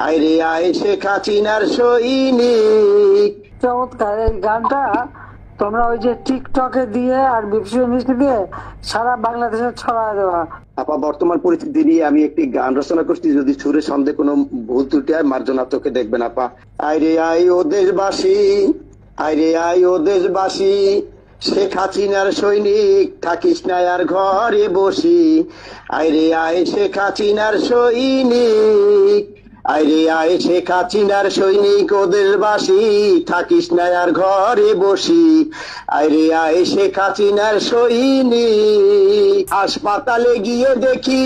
আইরে আয় শেখ হাসিনার সৈনিক। চমৎকার এই গানটা তোমরা ওই যে টিকটকে দিয়ে আর বিপসি মিষ্টি দিয়ে সারা বাংলাদেশে ছড়ায় দেওয়া। আপা, বর্তমান পরিস্থিতি নিয়ে আমি একটি গান রচনা করছি, যদি সুরে সন্দেহ কোনো ভুল ত্রুটি হয় মার্জনা চোখে দেখবেন আপা। আইরে আয় ও দেশবাসী, আইরে আয় ও দেশবাসী, শেখ হাসিনার সৈনিক থাকিস না আর ঘরে বসি। আইরে আয় শেখ হাসিনার সৈনিক, আইরে আয় শেখ হাসিনার সৈনিক ও দেশবাসী, থাকিস না আর ঘরে বসি। আইরে আয় শেখ হাসিনার সৈনিক। হাসপাতালে গিয়ে দেখি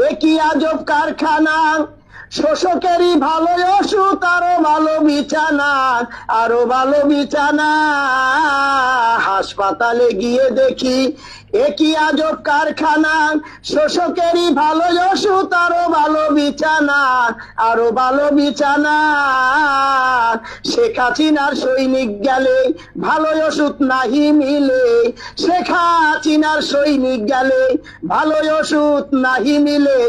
একই আজব কারখানা, শোষকেরই ভালো ওষুধ, আরো ভালো বিছানা, আরো ভালো বিছানা। হাসপাতালে গিয়ে দেখি একই আজব কারখানা, শোষকেরই ভালো ওষুধ, আরো ভালো বিছানা, আরো ভালো বিছানা। শেখ হাসিনার সৈনিক গেলে ভালো ওষুধ নাহি মিলে, শেখ হাসিনার সৈনিক গেলে ভালো ওষুধ নাহি মিলে।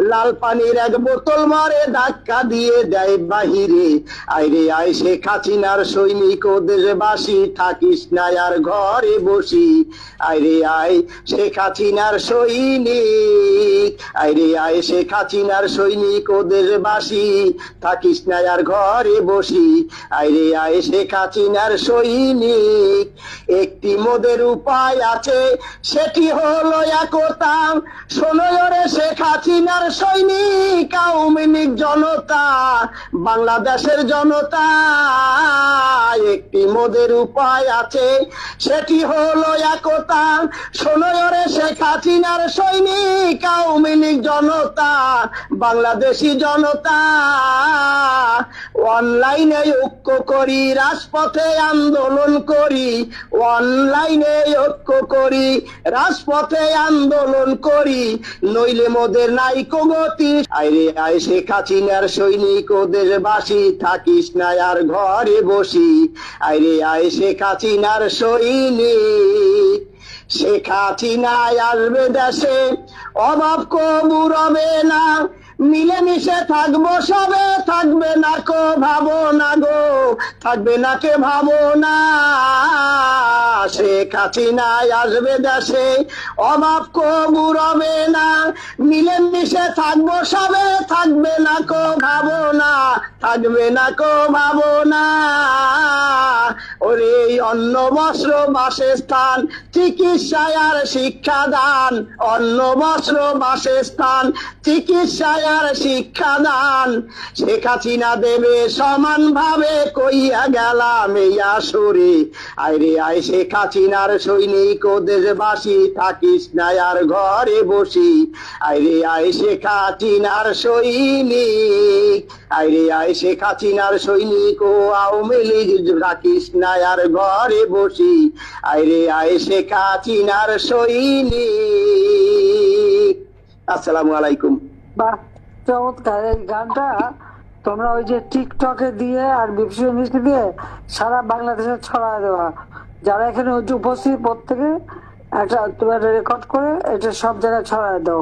লাল পানির এক বোতল মারে ধাক্কা দিয়ে দেয় বাহিরে। আইরে আয় শেখ হাসিনার সৈনিক ও দেশবাসী, থাকিস না আর ঘরে বসি। আইরে আয় শেখ হাসিনার সৈনিক, আইরে আয় শেখ হাসিনার সৈনিক ও দেশবাসী, থাকিস না আর ঘরে বসি। আইরে আয় শেখ হাসিনার সৈনিক। একটি মোদের উপায় আছে, সেটি হলো একতা। শোনো রে শেখ হাসিনার সৈনিক, আওয়ামী লীগ জনতা, বাংলাদেশের জনতা। একটি মোদের উপায় আছে, সেটি হলো একতা। শোনো রে শেখ হাসিনার সৈনিক, আওয়ামী লীগ জনতা, বাংলাদেশি জনতা। অনলাইনে ঐক্য করি, রাজপথে আন্দোলন করি। অনলাইনে ঐক্য করি, রাজপথে আন্দোলন করি, নইলে মোদের নাইকো গতি। আইরে আয় শেখ হাসিনার সৈনিক ও দেশবাসী, থাকিস না আর ঘরে বসি। আইরে আয় শেখ হাসিনার সৈনিক। শেখ হাসিনায় আসবে দেশে, অভাব কবু রবে না, মিলেমিশে থাকবো সবে, থাকবে না কো ভাবো না গো, থাকবে না কে ভাবো না। শেখ হাসিনায় আসবে দেশে, অভাব কবু রবে না, মিলেমিশে থাকবো সবে, থাকবে না কো ভাবো না, থাকবে না কো ভাবো না। ওরে অন্ন বস্ত্র বাসস্থান, চিকিৎসায় আর শিক্ষাদান, অন্ন বস্ত্র বাসস্থান, চিকিৎসায় আর শিক্ষাদান, শেখ হাসিনা দেবে সমান ভাবে, কইয়া গেলাম এই আসরে। আইরে আয় শেখ হাসিনার সৈনিক ও দেশবাসী, থাকিস না আর ঘরে বসি। আইরে আয় শেখ হাসিনার সৈনিক, আইরে আয় শেখ হাসিনার সৈনিক ও আওয়ামী লীগ, থাকিস না আর ঘরে বসি। আইরে আয় শেখ হাসিনার সৈনিক। আসসালামু আলাইকুম। বাহ, চমৎকার এই গানটা তোমরা ওই যে টিকটকে দিয়ে আর বিপসি মিষ্টি দিয়ে সারা বাংলাদেশে ছড়ায় দেওয়া। যারা এখানে উপস্থিত প্রত্যেকে একটা তোমরা রেকর্ড করে এটা সব জায়গায় ছড়ায় দাও।